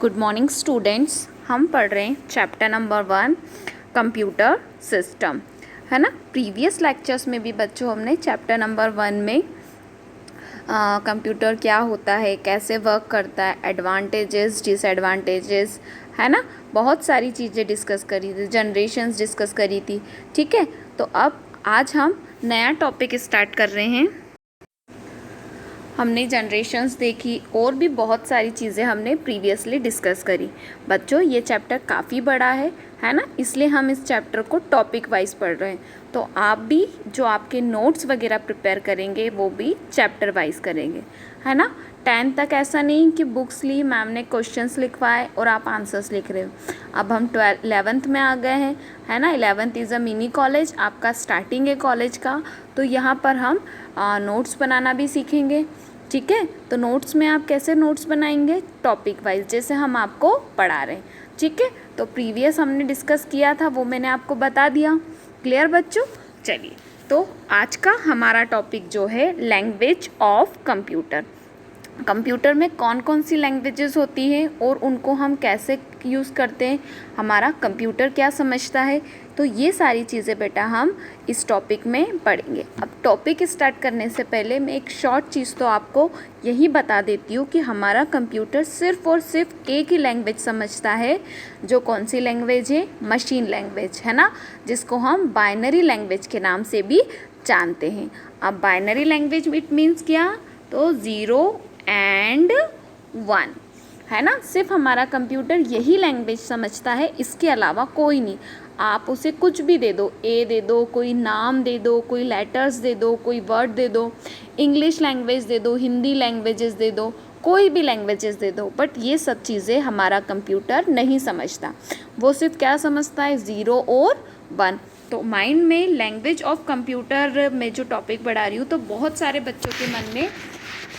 Good morning students. हम पढ़ रहे हैं चैप्टर नंबर 1 कंप्यूटर सिस्टम, है ना। प्रीवियस लेक्चर्स में भी बच्चों हमने चैप्टर नंबर 1 में कंप्यूटर क्या होता है, कैसे वर्क करता है, एडवांटेजेस डिसएडवांटेजेस, है ना, बहुत सारी चीज़ें डिस्कस करी थी, जनरेशन्स डिस्कस करी थी। ठीक है, तो अब आज हम नया टॉपिक स्टार्ट कर रहे हैं। हमने जनरेशन्स देखी और भी बहुत सारी चीज़ें हमने प्रीवियसली डिस्कस करी। बच्चों ये चैप्टर काफ़ी बड़ा है ना, इसलिए हम इस चैप्टर को टॉपिक वाइज पढ़ रहे हैं। तो आप भी जो आपके नोट्स वगैरह प्रिपेयर करेंगे वो भी चैप्टर वाइज करेंगे, है ना। 10th तक ऐसा नहीं कि बुक्स ली, मैम ने क्वेश्चंस लिखवाए और आप आंसर्स लिख रहे हो। अब हम 11th में आ गए हैं, है ना। 11th is a mini college, आपका स्टार्टिंग है कॉलेज का। तो यहाँ पर हम नोट्स बनाना भी सीखेंगे। ठीक है, तो नोट्स में आप कैसे नोट्स बनाएंगे, टॉपिक वाइज, जैसे हम आपको पढ़ा रहे हैं। ठीक है, तो प्रीवियस हमने डिस्कस किया था वो मैंने आपको बता दिया। क्लियर बच्चों? चलिए, तो आज का हमारा टॉपिक जो है लैंग्वेज ऑफ कंप्यूटर। कंप्यूटर में कौन कौन सी लैंग्वेजेस होती हैं और उनको हम कैसे यूज़ करते हैं, हमारा कंप्यूटर क्या समझता है, तो ये सारी चीज़ें बेटा हम इस टॉपिक में पढ़ेंगे। अब टॉपिक स्टार्ट करने से पहले मैं एक शॉर्ट चीज़ तो आपको यही बता देती हूँ कि हमारा कंप्यूटर सिर्फ और सिर्फ एक ही लैंग्वेज समझता है। जो कौन सी लैंग्वेज है? मशीन लैंग्वेज, है ना, जिसको हम बाइनरी लैंग्वेज के नाम से भी जानते हैं। अब बाइनरी लैंग्वेज इट मीन्स क्या? तो 0 एंड 1, है ना। सिर्फ हमारा कंप्यूटर यही लैंग्वेज समझता है, इसके अलावा कोई नहीं। आप उसे कुछ भी दे दो, ए दे दो, कोई नाम दे दो, कोई लेटर्स दे दो, कोई वर्ड दे दो, इंग्लिश लैंग्वेज दे दो, हिंदी लैंग्वेजेस दे दो, कोई भी लैंग्वेजेस दे दो, बट ये सब चीज़ें हमारा कंप्यूटर नहीं समझता। वो सिर्फ क्या समझता है? 0 और 1। तो माइंड में लैंग्वेज ऑफ कंप्यूटर में जो टॉपिक पढ़ा रही हूँ, तो बहुत सारे बच्चों के मन में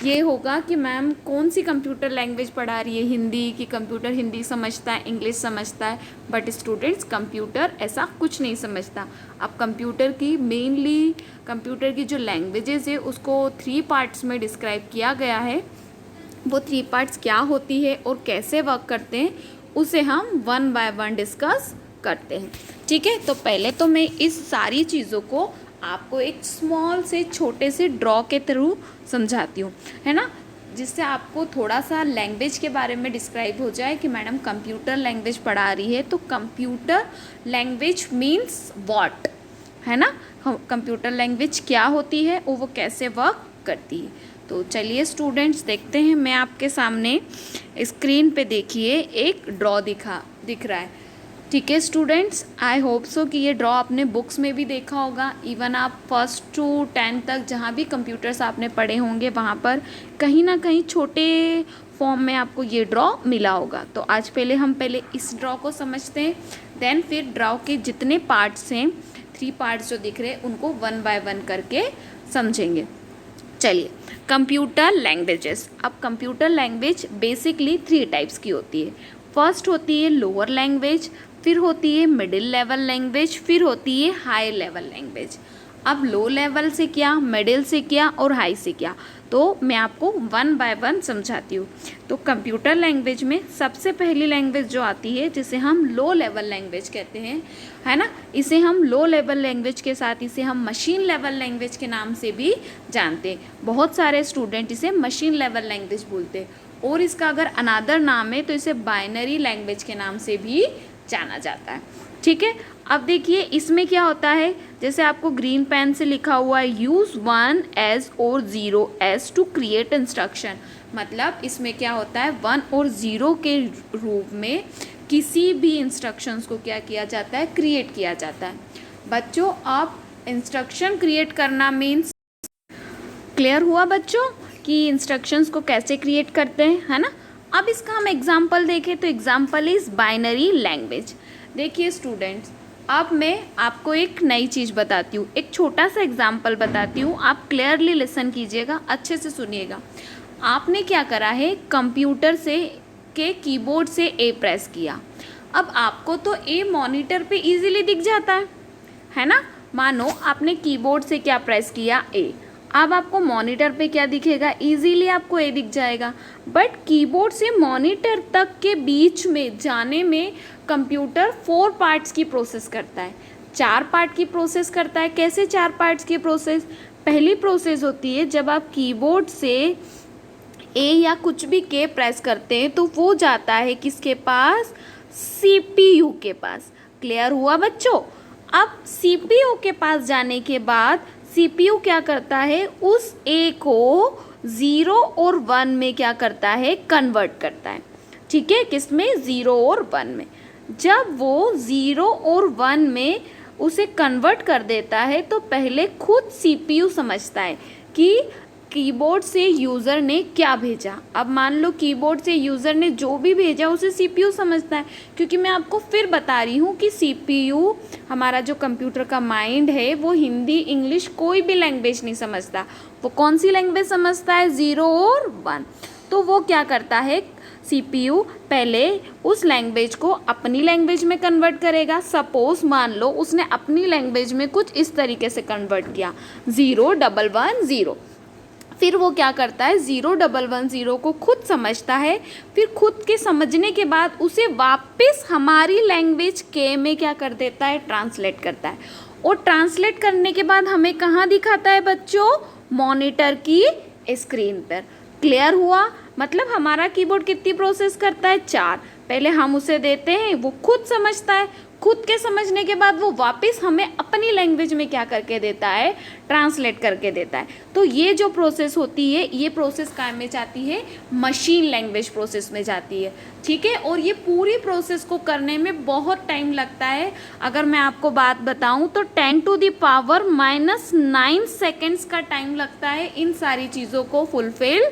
ये होगा कि मैम कौन सी कंप्यूटर लैंग्वेज पढ़ा रही है, हिंदी की? कंप्यूटर हिंदी समझता है, इंग्लिश समझता है, बट स्टूडेंट्स कंप्यूटर ऐसा कुछ नहीं समझता। अब कंप्यूटर की जो लैंग्वेजेस है उसको 3 पार्ट्स में डिस्क्राइब किया गया है। वो 3 पार्ट्स क्या होती है और कैसे वर्क करते हैं उसे हम 1 बाय 1 डिस्कस करते हैं। ठीक है, तो पहले तो मैं इस सारी चीज़ों को आपको एक स्मॉल से छोटे से ड्रॉ के थ्रू समझाती हूँ, है ना, जिससे आपको थोड़ा सा लैंग्वेज के बारे में डिस्क्राइब हो जाए कि मैडम कंप्यूटर लैंग्वेज पढ़ा रही है, तो कंप्यूटर लैंग्वेज मीन्स व्हाट, है ना। कंप्यूटर लैंग्वेज क्या होती है और वो कैसे वर्क करती है। तो चलिए स्टूडेंट्स देखते हैं। मैं आपके सामने स्क्रीन पे देखिए एक ड्रॉ दिख रहा है। ठीक है स्टूडेंट्स, आई होप सो कि ये ड्रॉ आपने बुक्स में भी देखा होगा। इवन आप 1st to 10th तक जहाँ भी कंप्यूटर्स आपने पढ़े होंगे वहाँ पर कहीं ना कहीं छोटे फॉर्म में आपको ये ड्रॉ मिला होगा। तो आज हम पहले इस ड्रॉ को समझते हैं, देन फिर ड्रॉ के जितने पार्ट्स हैं, 3 पार्ट्स जो दिख रहे हैं, उनको 1 बाय 1 करके समझेंगे। चलिए, कंप्यूटर लैंग्वेजेस। अब कंप्यूटर लैंग्वेज बेसिकली 3 टाइप्स की होती है। फर्स्ट होती है लोअर लैंग्वेज, फिर होती है मिडिल लेवल लैंग्वेज, फिर होती है हाई लेवल लैंग्वेज। अब लो लेवल से क्या, मिडिल से क्या और हाई से क्या, तो मैं आपको 1 बाय 1 समझाती हूँ। तो कंप्यूटर लैंग्वेज में सबसे पहली लैंग्वेज जो आती है जिसे हम लो लेवल लैंग्वेज कहते हैं, है ना, इसे हम लो लेवल लैंग्वेज के साथ इसे हम मशीन लेवल लैंग्वेज के नाम से भी जानते हैं। बहुत सारे स्टूडेंट इसे मशीन लेवल लैंग्वेज बोलते हैं, और इसका अगर अनादर नाम है तो इसे बाइनरी लैंग्वेज के नाम से भी जाना जाता है। ठीक है, अब देखिए इसमें क्या होता है, जैसे आपको ग्रीन पेन से लिखा हुआ है, यूज़ 1 एस और 0 एस टू क्रिएट इंस्ट्रक्शन। मतलब इसमें क्या होता है, 1 और 0 के रूप में किसी भी इंस्ट्रक्शंस को क्या किया जाता है, क्रिएट किया जाता है। बच्चों अब इंस्ट्रक्शन क्रिएट करना मीन्स, क्लियर हुआ बच्चों कि इंस्ट्रक्शंस को कैसे क्रिएट करते हैं, है ना। अब इसका हम एग्जाम्पल देखें तो एग्जाम्पल इज़ बाइनरी लैंग्वेज। देखिए स्टूडेंट्स, अब मैं आपको एक नई चीज़ बताती हूँ, एक छोटा सा एग्जाम्पल बताती हूँ, आप क्लियरली लिसन कीजिएगा, अच्छे से सुनिएगा। आपने क्या करा है, कंप्यूटर से के कीबोर्ड से ए प्रेस किया। अब आपको तो ए मॉनिटर पे इजीली दिख जाता है ना। मानो आपने कीबोर्ड से क्या प्रेस किया, ए। अब आपको मॉनिटर पे क्या दिखेगा, इजीली आपको ए दिख जाएगा। बट कीबोर्ड से मॉनिटर तक के बीच में जाने में कंप्यूटर 4 पार्ट्स की प्रोसेस करता है, 4 पार्ट की प्रोसेस करता है। कैसे 4 पार्ट्स की प्रोसेस? पहली प्रोसेस होती है जब आप कीबोर्ड से ए या कुछ भी के प्रेस करते हैं तो वो जाता है किसके पास, सीपीयू के पास। क्लियर हुआ बच्चों? अब सीपीयू के पास जाने के बाद सीपीयू क्या करता है, उस ए को 0 और 1 में क्या करता है, कन्वर्ट करता है। ठीक है, किस में, 0 और 1 में। जब वो 0 और 1 में उसे कन्वर्ट कर देता है तो पहले खुद सीपीयू समझता है कि कीबोर्ड से यूज़र ने क्या भेजा। अब मान लो कीबोर्ड से यूज़र ने जो भी भेजा उसे सीपीयू समझता है, क्योंकि मैं आपको फिर बता रही हूँ कि सीपीयू हमारा जो कंप्यूटर का माइंड है वो हिंदी इंग्लिश कोई भी लैंग्वेज नहीं समझता। वो कौन सी लैंग्वेज समझता है, 0 और 1। तो वो क्या करता है, सीपीयू पहले उस लैंग्वेज को अपनी लैंग्वेज में कन्वर्ट करेगा। सपोज मान लो उसने अपनी लैंग्वेज में कुछ इस तरीके से कन्वर्ट किया, 01110। फिर वो क्या करता है, 0110 को खुद समझता है। फिर खुद के समझने के बाद उसे वापस हमारी लैंग्वेज के में क्या कर देता है, ट्रांसलेट करता है। और ट्रांसलेट करने के बाद हमें कहाँ दिखाता है बच्चों, मॉनिटर की स्क्रीन पर। क्लियर हुआ? मतलब हमारा कीबोर्ड कितनी प्रोसेस करता है, 4। पहले हम उसे देते हैं, वो खुद समझता है। खुद के समझने के बाद वो वापस हमें अपनी लैंग्वेज में क्या करके देता है, ट्रांसलेट करके देता है। तो ये जो प्रोसेस होती है, ये प्रोसेस काम में जाती है, मशीन लैंग्वेज प्रोसेस में जाती है। ठीक है, और ये पूरी प्रोसेस को करने में बहुत टाइम लगता है। अगर मैं आपको बात बताऊं तो 10⁻⁻⁹ सेकेंड्स का टाइम लगता है इन सारी चीज़ों को फुलफिल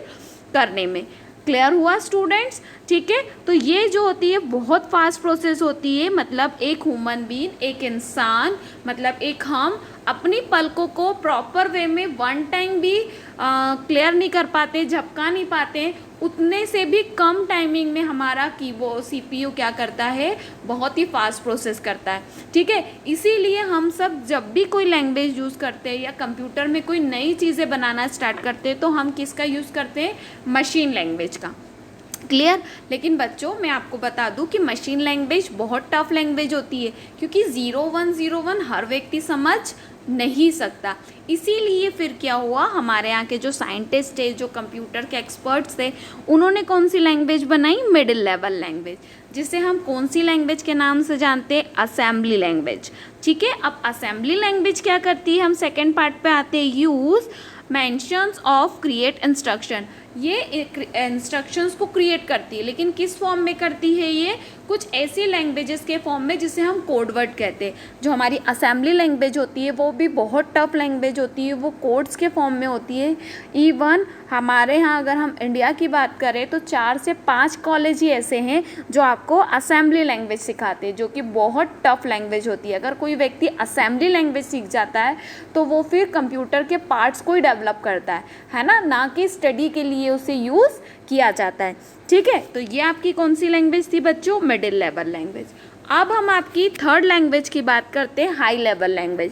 करने में। क्लियर हुआ स्टूडेंट्स? ठीक है, तो ये जो होती है बहुत फास्ट प्रोसेस होती है। मतलब एक ह्यूमन बीइंग, एक इंसान, मतलब एक हम अपनी पलकों को प्रॉपर वे में 1 टाइम भी क्लियर नहीं कर पाते, झपका नहीं पाते, उतने से भी कम टाइमिंग में हमारा कीबोर्ड सीपीयू क्या करता है, बहुत ही फास्ट प्रोसेस करता है। ठीक है, इसीलिए हम सब जब भी कोई लैंग्वेज यूज़ करते हैं या कंप्यूटर में कोई नई चीज़ें बनाना स्टार्ट करते हैं तो हम किसका यूज़ करते हैं, मशीन लैंग्वेज का। क्लियर? लेकिन बच्चों मैं आपको बता दूं कि मशीन लैंग्वेज बहुत टफ लैंग्वेज होती है, क्योंकि 0101 हर व्यक्ति समझ नहीं सकता। इसीलिए फिर क्या हुआ, हमारे यहाँ के जो साइंटिस्ट थे, जो कंप्यूटर के एक्सपर्ट्स थे, उन्होंने कौन सी लैंग्वेज बनाई, मिडिल लेवल लैंग्वेज, जिसे हम कौन सी लैंग्वेज के नाम से जानते हैं, असेंबली लैंग्वेज। ठीक है, अब असेंबली लैंग्वेज क्या करती है, हम सेकेंड पार्ट पे आते हैं, use mentions of create instruction. ये इंस्ट्रक्शंस को क्रिएट करती है, लेकिन किस फॉर्म में करती है, ये कुछ ऐसी लैंग्वेजेस के फॉर्म में जिसे हम कोड वर्ड कहते हैं। जो हमारी असेंबली लैंग्वेज होती है वो भी बहुत टफ लैंग्वेज होती है, वो कोड्स के फॉर्म में होती है। इवन हमारे यहाँ अगर हम इंडिया की बात करें तो 4 से 5 कॉलेज ही ऐसे हैं जो आपको असेंबली लैंग्वेज सिखाते हैं, जो कि बहुत टफ लैंग्वेज होती है। अगर कोई व्यक्ति असेंबली लैंग्वेज सीख जाता है तो वो फिर कंप्यूटर के पार्ट्स को ही डेवलप करता है ना कि स्टडी के लिए उसे यूज़ किया जाता है। ठीक है, तो ये आपकी कौन सी लैंग्वेज थी बच्चों, मिडिल लेवल लैंग्वेज। अब हम आपकी थर्ड लैंग्वेज की बात करते हैं, हाई लेवल लैंग्वेज।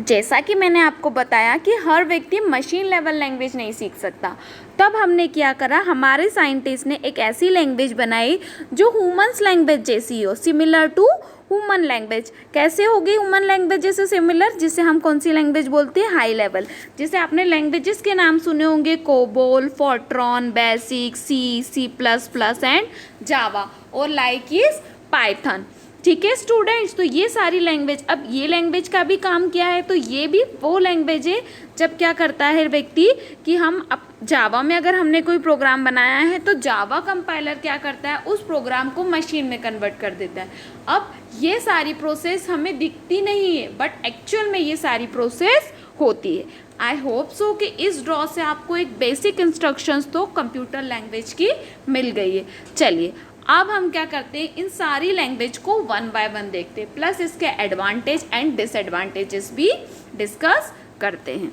जैसा कि मैंने आपको बताया कि हर व्यक्ति मशीन लेवल लैंग्वेज नहीं सीख सकता, तब हमने क्या करा, हमारे साइंटिस्ट ने एक ऐसी लैंग्वेज बनाई जो ह्यूमन्स लैंग्वेज जैसी हो, सिमिलर टू ह्यूमन लैंग्वेज। कैसे होगी ह्यूमन लैंग्वेज जैसे सिमिलर, जिसे हम कौन सी लैंग्वेज बोलते हैं, हाई लेवल। जैसे आपने लैंग्वेजेस के नाम सुने होंगे, COBOL, FORTRAN, BASIC, C plus plus and Java, और लाइक इज पाइथन। ठीक है स्टूडेंट्स, तो ये सारी लैंग्वेज, अब ये लैंग्वेज का भी काम क्या है, तो ये भी वो लैंग्वेज है जब क्या करता है व्यक्ति कि हम अब जावा में अगर हमने कोई प्रोग्राम बनाया है तो जावा कंपाइलर क्या करता है, उस प्रोग्राम को मशीन में कन्वर्ट कर देता है। अब ये सारी प्रोसेस हमें दिखती नहीं है, बट एक्चुअल में ये सारी प्रोसेस होती है। आई होप सो कि इस ड्रॉ से आपको एक बेसिक इंस्ट्रक्शंस तो कंप्यूटर लैंग्वेज की मिल गई है। चलिए अब हम क्या करते हैं, इन सारी लैंग्वेज को 1 बाय 1 देखते हैं, प्लस इसके एडवांटेज एंड डिसएडवांटेजेस भी डिस्कस करते हैं।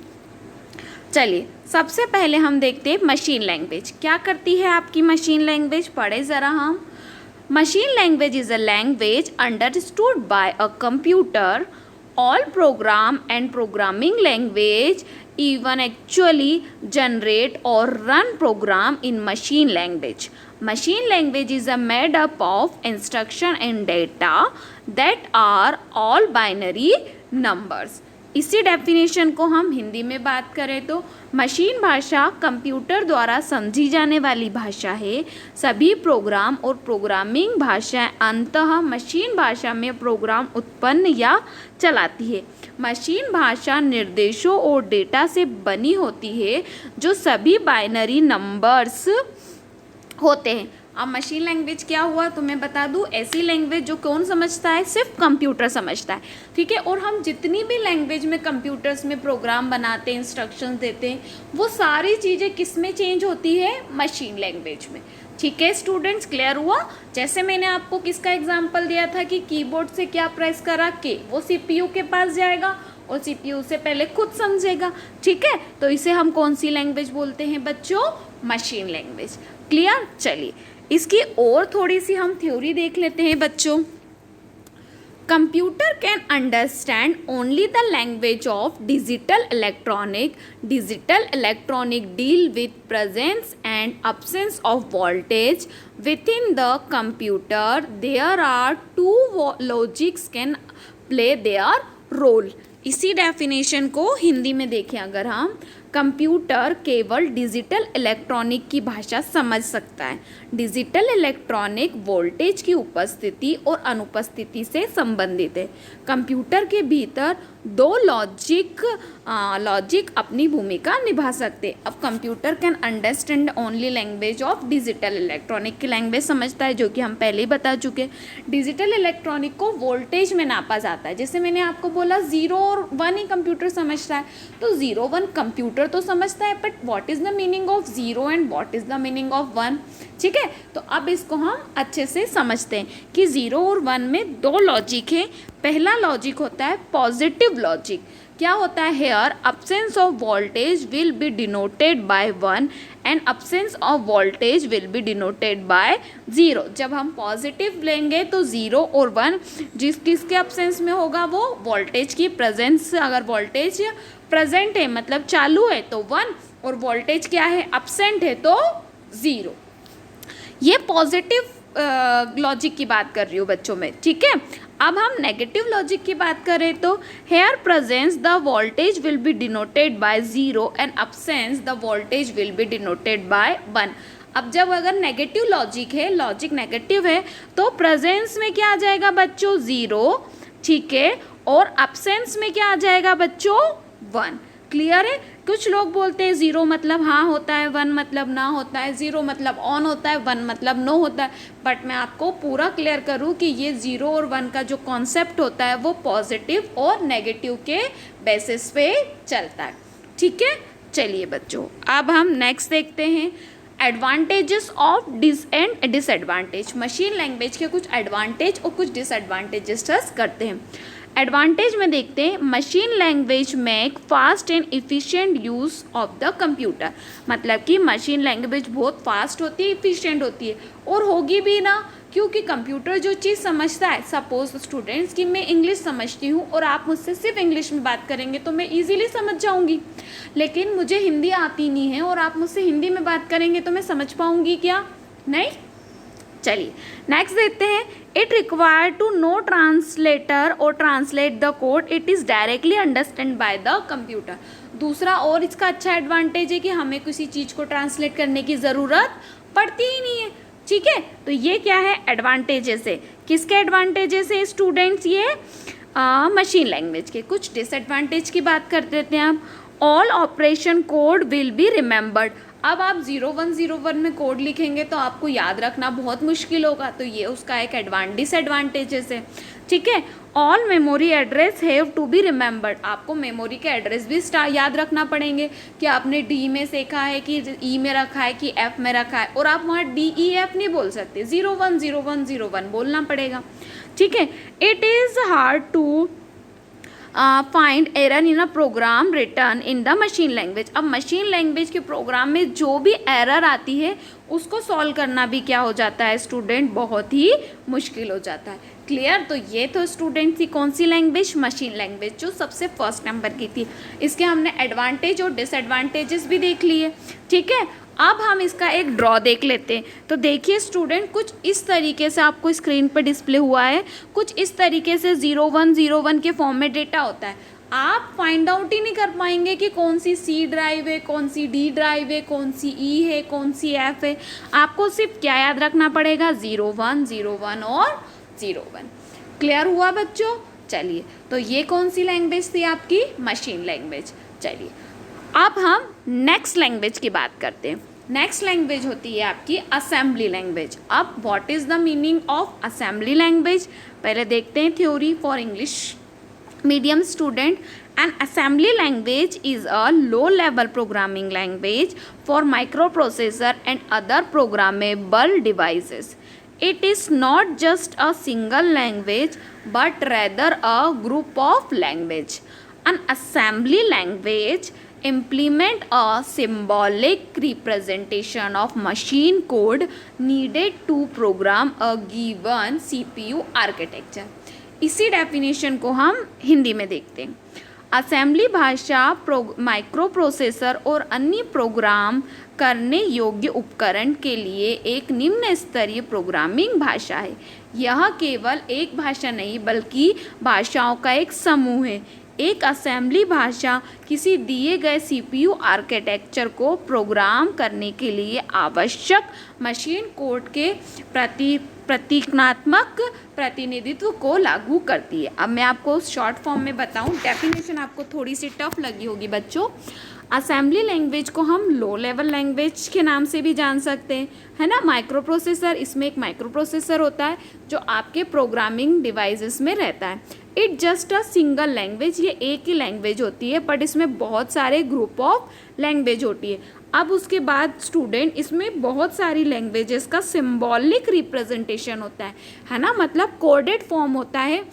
चलिए सबसे पहले हम देखते हैं मशीन लैंग्वेज क्या करती है। आपकी मशीन लैंग्वेज पढ़े ज़रा हम। Machine language is a language understood by a computer. All program and programming language even actually generate or run program in machine language. Machine language is made up of instruction and data that are all binary numbers. इसी definition को हम हिंदी में बात करें तो machine भाषा computer द्वारा समझी जाने वाली भाषा है। सभी प्रोग्राम और प्रोग्रामिंग भाषाएं अंततः मशीन भाषा में प्रोग्राम उत्पन्न या चलाती है। मशीन भाषा निर्देशों और डेटा से बनी होती है जो सभी बाइनरी नंबर्स होते हैं। अब मशीन लैंग्वेज क्या हुआ तो मैं बता दूं, ऐसी लैंग्वेज जो कौन समझता है, सिर्फ कंप्यूटर समझता है, ठीक है। और हम जितनी भी लैंग्वेज में कंप्यूटर्स में प्रोग्राम बनाते हैं, इंस्ट्रक्शंस देते हैं, वो सारी चीज़ें किस में चेंज होती है, मशीन लैंग्वेज में, ठीक है। स्टूडेंट्स क्लियर हुआ? जैसे मैंने आपको किसका एग्जाम्पल दिया था कि कीबोर्ड से क्या प्रेस करा के वो सीपीयू के पास जाएगा और सीपीयू से पहले खुद समझेगा, ठीक है। तो इसे हम कौन सी लैंग्वेज बोलते हैं बच्चों, मशीन लैंग्वेज। क्लियर? चलिए इसकी और थोड़ी सी हम थ्योरी देख लेते हैं बच्चों। Computer can understand only the language of digital electronic. Digital electronic deal with presence and absence of voltage with in the computer. There are two logics can play their role. इसी definition को हिंदी में देखें अगर हम, computer केवल digital electronic की भाषा समझ सकता है। डिजिटल इलेक्ट्रॉनिक वोल्टेज की उपस्थिति और अनुपस्थिति से संबंधित है। कंप्यूटर के भीतर दो लॉजिक अपनी भूमिका निभा सकते। अब computer can understand only language of digital electronic की लैंग्वेज समझता है, जो कि हम पहले ही बता चुके। डिजिटल इलेक्ट्रॉनिक को वोल्टेज में नापा जाता है। जैसे मैंने आपको बोला 0 और 1 ही कंप्यूटर समझता है, तो 0 1 कंप्यूटर तो समझता है, but what is the meaning of 0 and what is the meaning of 1, ठीक है। तो अब इसको हम अच्छे से समझते हैं कि 0 और 1 में दो लॉजिक है। पहला लॉजिक होता है पॉजिटिव लॉजिक। क्या होता है, here absence of voltage will be denoted by 1 and absence of voltage will be denoted by 0। जब हम पॉजिटिव लेंगे तो 0 और 1 किसके absence में होगा, वो वोल्टेज की प्रेजेंस। अगर वोल्टेज प्रेजेंट है मतलब चालू है तो 1, और वोल्टेज क्या है, absent है तो 0। ये पॉजिटिव लॉजिक की बात कर रही हूँ बच्चों में, ठीक है। अब हम नेगेटिव लॉजिक की बात करें तो here presence the voltage will be denoted by 0 and absence the voltage will be denoted by 1। अब जब अगर नेगेटिव लॉजिक है, लॉजिक नेगेटिव है, तो प्रेजेंस में क्या आ जाएगा बच्चों, 0, ठीक है, और absence में क्या आ जाएगा बच्चों, 1। क्लियर है? कुछ लोग बोलते हैं 0 मतलब हाँ होता है, 1 मतलब ना होता है, 0 मतलब ऑन होता है, 1 मतलब नो होता है। बट मैं आपको पूरा क्लियर करूँ कि ये 0 और 1 का जो कॉन्सेप्ट होता है वो पॉजिटिव और नेगेटिव के बेसिस पे चलता है, ठीक है। चलिए बच्चों अब हम नेक्स्ट देखते हैं advantages of disadvantage. Machine language के कुछ एडवांटेज और कुछ डिसएडवांटेजेस डिस्कस करते हैं। एडवांटेज में देखते हैं, machine language make fast and efficient use of the computer. मतलब कि मशीन लैंग्वेज बहुत फास्ट होती है, इफ़िशिएंट होती है, और होगी भी ना, क्योंकि कंप्यूटर जो चीज़ समझता है, सपोज स्टूडेंट्स कि मैं इंग्लिश समझती हूँ और आप मुझसे सिर्फ इंग्लिश में बात करेंगे तो मैं इजीली समझ जाऊँगी, लेकिन मुझे हिंदी आती नहीं है और आप मुझसे हिंदी में बात करेंगे तो मैं समझ पाऊँगी क्या, नहीं। चलिए नेक्स्ट देखते हैं, it require to no translator और translate the code, it is directly understand by the computer. दूसरा और इसका अच्छा एडवांटेज है कि हमें किसी चीज़ को ट्रांसलेट करने की ज़रूरत पड़ती ही नहीं है, ठीक है। तो ये क्या है, एडवांटेजेस है। किसके एडवांटेजेस है स्टूडेंट्स, ये मशीन लैंग्वेज के। कुछ डिसएडवांटेज की बात कर देते हैं आप। All operation code will be remembered. अब आप 0101 में कोड लिखेंगे तो आपको याद रखना बहुत मुश्किल होगा, तो ये उसका एक डिसएडवांटेजेस है, ठीक है। All memory address have to be remembered. आपको मेमोरी के एड्रेस भी याद रखना पड़ेंगे कि आपने डी में सीखा है कि ई में रखा है कि एफ में रखा है, और आप वहाँ DEF नहीं बोल सकते, 010101 बोलना पड़ेगा, ठीक है। It is hard to find error in a program written in the machine language. अब मशीन लैंग्वेज के प्रोग्राम में जो भी एरर आती है उसको सॉल्व करना भी क्या हो जाता है स्टूडेंट, बहुत ही मुश्किल हो जाता है। क्लियर? तो ये तो स्टूडेंट थी कौन सी लैंग्वेज, मशीन लैंग्वेज, जो सबसे फर्स्ट नंबर की थी। इसके हमने एडवांटेज और डिसएडवांटेजेस भी देख लिए, ठीक है। अब हम इसका एक ड्रॉ देख लेते हैं। तो देखिए स्टूडेंट, कुछ इस तरीके से आपको स्क्रीन पर डिस्प्ले हुआ है, कुछ इस तरीके से 0101 के फॉर्म में डेटा होता है। आप फाइंड आउट ही नहीं कर पाएंगे कि कौन सी सी ड्राइव है, कौन सी डी ड्राइव है, कौन सी ई है, कौन सी एफ है। आपको सिर्फ क्या याद रखना पड़ेगा, 0101 और 01। क्लियर हुआ बच्चों? चलिए, तो ये कौन सी लैंग्वेज थी आपकी, मशीन लैंग्वेज। चलिए अब हम नेक्स्ट लैंग्वेज की बात करते हैं। नेक्स्ट लैंग्वेज होती है आपकी असेंबली लैंग्वेज। अब what is the meaning of assembly language, पहले देखते हैं theory for English medium student. An assembly language is a low level programming language for microprocessor and other programmable devices. It is not just a single language but rather a group of language. An assembly language implement a symbolic representation of machine code needed to program a given CPU architecture. इसी definition को हम हिंदी में देखते हैं। Assembly भाषा micro processor और अन्य programme करने योग्य उपकरण के लिए एक निम्न स्तरीय प्रोग्रामिंग भाषा है। यह केवल एक भाषा नहीं बल्कि भाषाओं का एक समूह है। एक असेंबली भाषा किसी दिए गए सीपीयू आर्किटेक्चर को प्रोग्राम करने के लिए आवश्यक मशीन कोड के प्रतीकात्मक प्रतिनिधित्व को लागू करती है। अब मैं आपको शॉर्ट फॉर्म में बताऊं, डेफिनेशन आपको थोड़ी सी टफ लगी होगी बच्चों। असेंबली लैंग्वेज को हम लो लेवल लैंग्वेज के नाम से भी जान सकते हैं, है ना। माइक्रो प्रोसेसर, इसमें एक माइक्रो प्रोसेसर होता है जो आपके प्रोग्रामिंग डिवाइसेस में रहता है। It just a single language, ये एक ही लैंग्वेज होती है बट इसमें बहुत सारे ग्रुप ऑफ लैंग्वेज होती है। अब उसके बाद स्टूडेंट, इसमें बहुत सारी लैंग्वेजेस का सिंबॉलिक रिप्रेजेंटेशन होता है ना, मतलब कोडेड फॉर्म होता है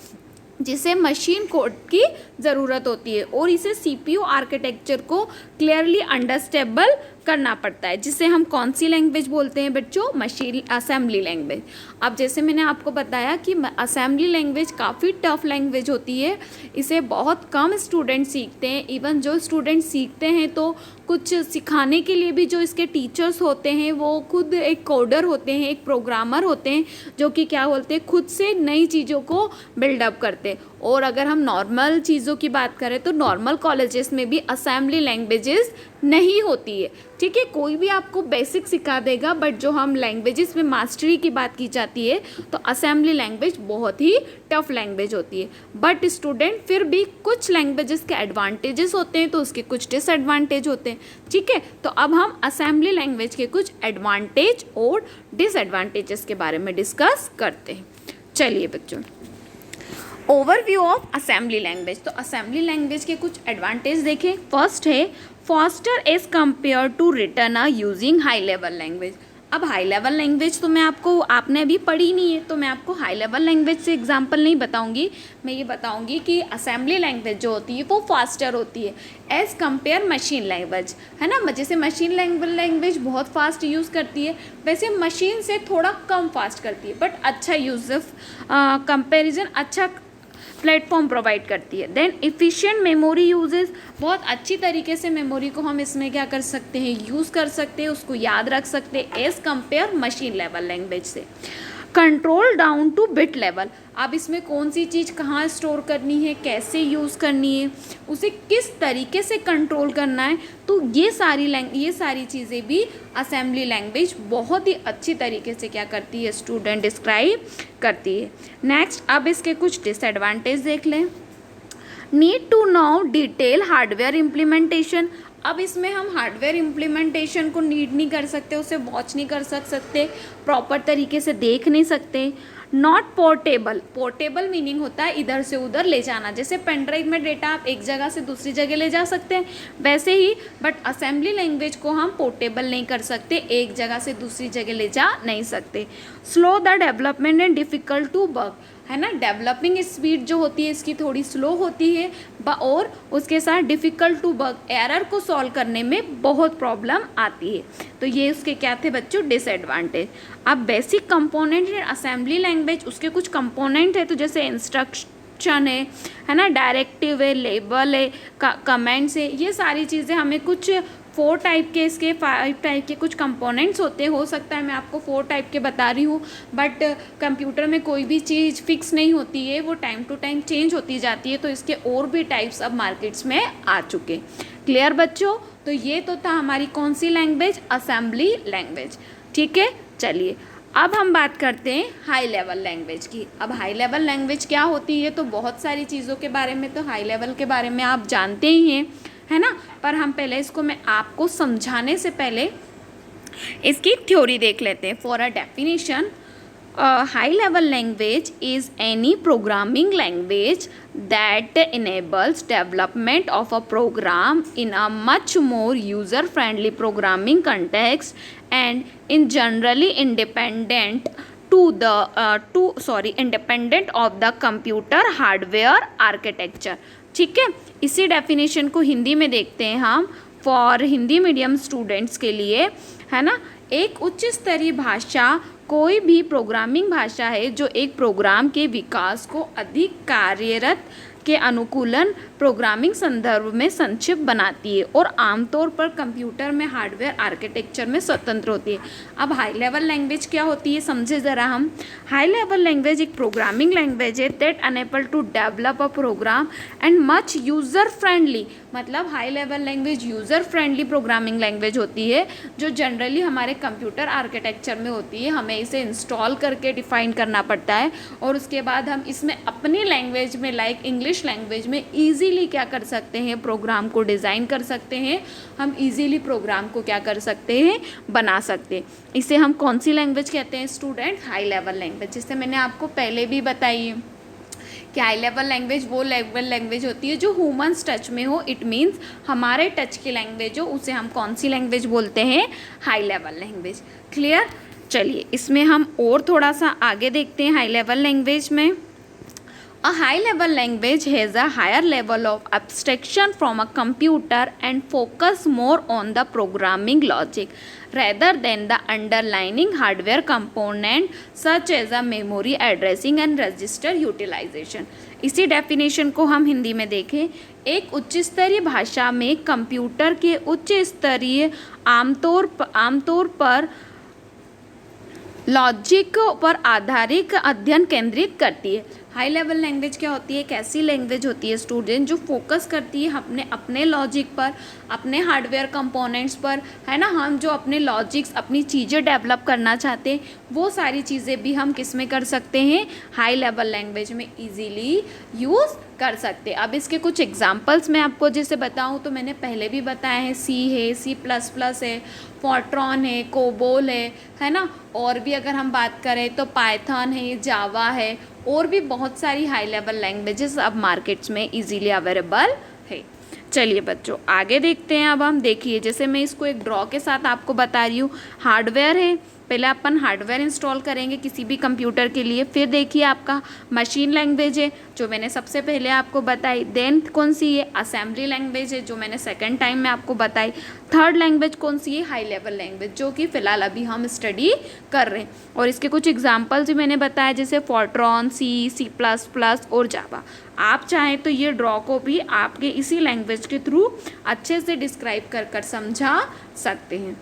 जिसे मशीन कोड की ज़रूरत होती है और इसे सीपीयू आर्किटेक्चर को क्लियरली अंडरस्टैंडेबल करना पड़ता है, जिसे हम कौन सी लैंग्वेज बोलते हैं बच्चों, मशीन असेंबली लैंग्वेज। अब जैसे मैंने आपको बताया कि असेंबली लैंग्वेज काफ़ी टफ लैंग्वेज होती है, इसे बहुत कम स्टूडेंट सीखते हैं। इवन जो स्टूडेंट सीखते हैं तो कुछ सिखाने के लिए भी जो इसके टीचर्स होते हैं वो खुद एक कोडर होते हैं, एक प्रोग्रामर होते हैं, जो कि क्या बोलते हैं, खुद से नई चीज़ों को बिल्डअप करते हैं। और अगर हम नॉर्मल चीज़ों की बात करें तो नॉर्मल कॉलेजेस में भी असेंबली लैंग्वेजेस नहीं होती है, ठीक है। कोई भी आपको बेसिक सिखा देगा, बट जो हम लैंग्वेजेस में मास्टरी की बात की जाती है तो असेंबली लैंग्वेज बहुत ही टफ लैंग्वेज होती है। बट स्टूडेंट, फिर भी कुछ लैंग्वेजेस के एडवांटेजेस होते हैं तो उसके कुछ डिसएडवांटेज होते हैं, ठीक है। तो अब हम असेंबली लैंग्वेज के कुछ एडवांटेज और डिसएडवांटेजेस के बारे में डिस्कस करते हैं। चलिए बच्चों, ओवरव्यू ऑफ असेंबली लैंग्वेज। तो असेंबली लैंग्वेज के कुछ एडवांटेज देखें। फर्स्ट है faster as compare to written using high level language. अब हाई लेवल लैंग्वेज तो आपने अभी पढ़ी नहीं है, तो मैं आपको हाई लेवल लैंग्वेज से एग्जांपल नहीं बताऊंगी। मैं ये बताऊंगी कि असेंबली लैंग्वेज जो होती है वो फास्टर होती है एज़ कंपेयर मशीन लैंग्वेज, है ना। जैसे मशीन लैंग्वेज बहुत फास्ट यूज़ करती है, वैसे मशीन से थोड़ा कम फास्ट करती है, बट अच्छा यूज कंपेरिजन अच्छा प्लेटफॉर्म प्रोवाइड करती है। देन इफ़िशिएंट मेमोरी यूजेस, बहुत अच्छी तरीके से मेमोरी को हम इसमें क्या कर सकते हैं, यूज़ कर सकते हैं, उसको याद रख सकते हैं as compare machine level language से। Control down to bit level, अब इसमें कौन सी चीज़ कहाँ स्टोर करनी है, कैसे यूज़ करनी है, उसे किस तरीके से कंट्रोल करना है, तो ये सारी चीज़ें भी असेंबली लैंग्वेज बहुत ही अच्छी तरीके से क्या करती है स्टूडेंट, डिस्क्राइब करती है। नेक्स्ट, अब इसके कुछ डिसएडवांटेज देख लें। Need to know detail hardware implementation, अब इसमें हम हार्डवेयर इम्प्लीमेंटेशन को नीड नहीं कर सकते, उसे वॉच नहीं कर सकते, प्रॉपर तरीके से देख नहीं सकते। नॉट पोर्टेबल, पोर्टेबल मीनिंग होता है इधर से उधर ले जाना, जैसे पेन ड्राइव में डेटा आप एक जगह से दूसरी जगह ले जा सकते हैं वैसे ही, बट असेंबली लैंग्वेज को हम पोर्टेबल नहीं कर सकते, एक जगह से दूसरी जगह ले जा नहीं सकते। Slow the development and difficult to work, है ना, डेवलपिंग स्पीड जो होती है इसकी थोड़ी स्लो होती है, और उसके साथ डिफ़िकल्ट टू वर्क, एरर को सॉल्व करने में बहुत प्रॉब्लम आती है। तो ये उसके क्या थे बच्चों, डिसएडवांटेज। अब basic component in assembly language, उसके कुछ कंपोनेंट है, तो जैसे इंस्ट्रक्शन है ना, डायरेक्टिव है, लेबल है, कमेंट्स है, ये सारी चीज़ें हमें कुछ 4 टाइप के, इसके 5 टाइप के कुछ कंपोनेंट्स होते हैं। हो सकता है मैं आपको 4 टाइप के बता रही हूँ, बट कंप्यूटर में कोई भी चीज़ फिक्स नहीं होती है, वो टाइम टू टाइम चेंज होती जाती है, तो इसके और भी टाइप्स अब मार्केट्स में आ चुके। क्लियर बच्चों? तो ये तो था हमारी कौन सी लैंग्वेज, असेंबली लैंग्वेज। ठीक है, चलिए अब हम बात करते हैं हाई लेवल लैंग्वेज की। अब हाई लेवल लैंग्वेज क्या होती है, तो बहुत सारी चीज़ों के बारे में, तो हाई लेवल के बारे में आप जानते ही हैं, है ना, पर हम पहले इसको मैं आपको समझाने से पहले इसकी थ्योरी देख लेते हैं। For a definition, high level language is any programming language that enables development of a program in a much more user friendly programming context and in generally independent independent of the computer hardware architecture। ठीक है, इसी definition को हिंदी में देखते हैं हम, for Hindi medium students के लिए, है ना। एक उच्च स्तरीय भाषा कोई भी प्रोग्रामिंग भाषा है जो एक प्रोग्राम के विकास को अधिक कार्यरत के अनुकूलन प्रोग्रामिंग संदर्भ में संक्षिप्त बनाती है और आमतौर पर कंप्यूटर में हार्डवेयर आर्किटेक्चर में स्वतंत्र होती है। अब हाई लेवल लैंग्वेज क्या होती है, समझे ज़रा हम। हाई लेवल लैंग्वेज एक प्रोग्रामिंग लैंग्वेज है that enable to develop a program and much user friendly, मतलब high level language user friendly programming language होती है जो जनरली हमारे कंप्यूटर आर्किटेक्चर में होती है। हमें इसे इंस्टॉल करके डिफ़ाइन करना पड़ता है और उसके बाद हम इसमें अपनी लैंग्वेज में, लाइक इंग्लिश लैंग्वेज में ईजीली क्या कर सकते हैं, प्रोग्राम को डिज़ाइन कर सकते हैं। हम ईजीली प्रोग्राम को क्या कर सकते हैं, बना सकते हैं। इसे हम कौन सी लैंग्वेज कहते हैं स्टूडेंट, हाई लेवल लैंग्वेज। जिससे मैंने आपको पहले भी बताई है कि हाई लेवल लैंग्वेज वो लेवल लैंग्वेज होती है जो ह्यूमन्स टच में हो, इट मीन्स हमारे टच की लैंग्वेज हो, उसे हम कौन सी लैंग्वेज बोलते हैं, हाई लेवल लैंग्वेज। क्लियर? चलिए इसमें हम और थोड़ा सा आगे देखते हैं हाई लेवल लैंग्वेज में। A high level language has a higher level of abstraction from a computer and focus more on the programming logic rather than the underlying hardware component such as a memory addressing and register utilization। इसी definition को हम हिंदी में देखें, एक उच्च स्तरीय भाषा में कंप्यूटर के उच्च स्तरीय आमतौर पर लॉजिक पर आधारित अध्ययन केंद्रित करती है। हाई लेवल लैंग्वेज क्या होती है, एक ऐसी लैंग्वेज होती है स्टूडेंट जो फोकस करती है अपने लॉजिक पर, अपने हार्डवेयर कंपोनेंट्स पर, है ना। हम जो अपने लॉजिक्स, अपनी चीज़ें डेवलप करना चाहते हैं, वो सारी चीज़ें भी हम किस में कर सकते हैं, हाई लेवल लैंग्वेज में ईजीली यूज़ कर सकते हैं। अब इसके कुछ एग्जांपल्स मैं आपको जैसे बताऊं तो मैंने पहले भी बताया है, सी है, C++ है, फोर्ट्रॉन है, कोबोल है ना। और भी अगर हम बात करें तो पाइथन है, जावा है, और भी बहुत सारी हाई लेवल लैंग्वेजेस अब मार्केट्स में इजीली अवेलेबल है। चलिए बच्चों आगे देखते हैं। अब हम देखिए, जैसे मैं इसको एक ड्रॉ के साथ आपको बता रही हूँ, हार्डवेयर है, पहले अपन हार्डवेयर इंस्टॉल करेंगे किसी भी कंप्यूटर के लिए। फिर देखिए आपका मशीन लैंग्वेज है जो मैंने सबसे पहले आपको बताई। देन कौन सी है, असेंबली लैंग्वेज है जो मैंने सेकंड टाइम में आपको बताई। थर्ड लैंग्वेज कौन सी है, हाई लेवल लैंग्वेज, जो कि फ़िलहाल अभी हम स्टडी कर रहे हैं। और इसके कुछ एग्जाम्पल्स भी मैंने बताया, जैसे फोर्ट्रॉन, C++ और जावा। आप चाहें तो ये ड्रॉ को भी आपके इसी लैंग्वेज के थ्रू अच्छे से डिस्क्राइब कर समझा सकते हैं।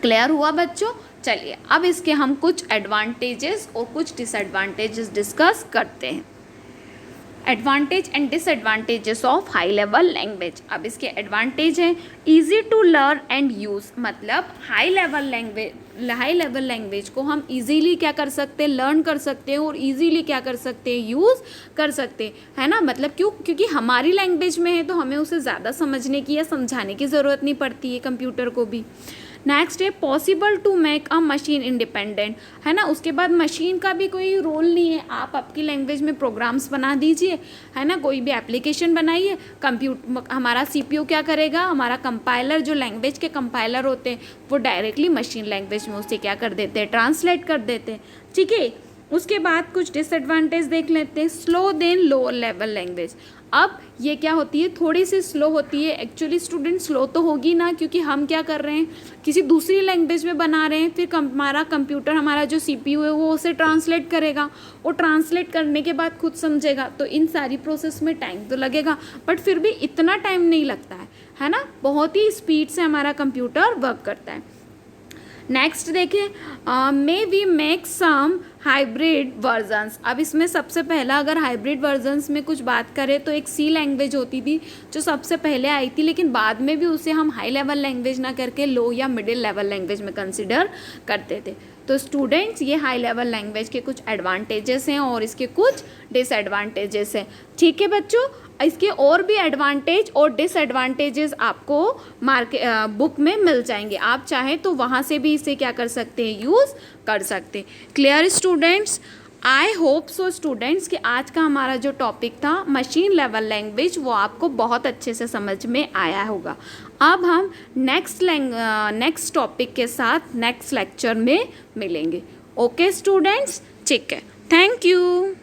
क्लियर हुआ बच्चों? चलिए अब इसके हम कुछ एडवांटेजेस और कुछ डिसएडवांटेजेस डिस्कस करते हैं। Advantage and disadvantages of high level language. अब इसके एडवांटेज हैं, easy to learn and use, मतलब हाई लेवल लैंग्वेज को हम इजीली क्या कर सकते हैं, लर्न कर सकते हैं और इजीली क्या कर सकते हैं, यूज़ कर सकते हैं, है ना। मतलब क्योंकि हमारी लैंग्वेज में है तो हमें उसे ज़्यादा समझने की या समझाने की ज़रूरत नहीं पड़ती है कंप्यूटर को भी। नेक्स्ट है possible to make a machine independent, है ना। उसके बाद मशीन का भी कोई रोल नहीं है, आप आपकी लैंग्वेज में प्रोग्राम्स बना दीजिए, है ना, कोई भी एप्लीकेशन बनाइए, हमारा CPU क्या करेगा, हमारा कंपाइलर, जो लैंग्वेज के कंपाइलर होते हैं वो डायरेक्टली मशीन लैंग्वेज में उसे क्या कर देते हैं, ट्रांसलेट कर देते हैं। ठीक है, उसके बाद कुछ डिसएडवांटेज देख लेते हैं। Slow than lower level language. अब ये क्या होती है, थोड़ी सी स्लो होती है। एक्चुअली स्टूडेंट स्लो तो होगी ना, क्योंकि हम क्या कर रहे हैं, किसी दूसरी लैंग्वेज में बना रहे हैं, फिर हमारा कंप्यूटर, हमारा जो सीपीयू है वो उसे ट्रांसलेट करेगा, वो ट्रांसलेट करने के बाद खुद समझेगा, तो इन सारी प्रोसेस में टाइम तो लगेगा, बट फिर भी इतना टाइम नहीं लगता है ना। बहुत ही स्पीड से हमारा कंप्यूटर वर्क करता है। नेक्स्ट देखें, may we make some hybrid versions. अब इसमें सबसे पहला अगर हाइब्रिड वर्जन्स में कुछ बात करें तो एक सी लैंग्वेज होती थी जो सबसे पहले आई थी, लेकिन बाद में भी उसे हम हाई लेवल लैंग्वेज ना करके लो या मिडिल लेवल लैंग्वेज में कंसिडर करते थे। तो स्टूडेंट्स, ये हाई लेवल लैंग्वेज के कुछ एडवांटेजेस हैं और इसके कुछ डिसएडवांटेजेस हैं। ठीक है बच्चों, इसके और भी एडवांटेज और डिसएडवांटेजेस आपको बुक में मिल जाएंगे। आप चाहें तो वहाँ से भी इसे क्या कर सकते हैं, यूज़ कर सकते हैं। Clear students? I hope so students कि आज का हमारा जो टॉपिक था मशीन लेवल लैंग्वेज, वो आपको बहुत अच्छे से समझ में आया होगा। अब हम नेक्स्ट टॉपिक के साथ नेक्स्ट लेक्चर में मिलेंगे। ओके स्टूडेंट्स, ठीक है, थैंक यू।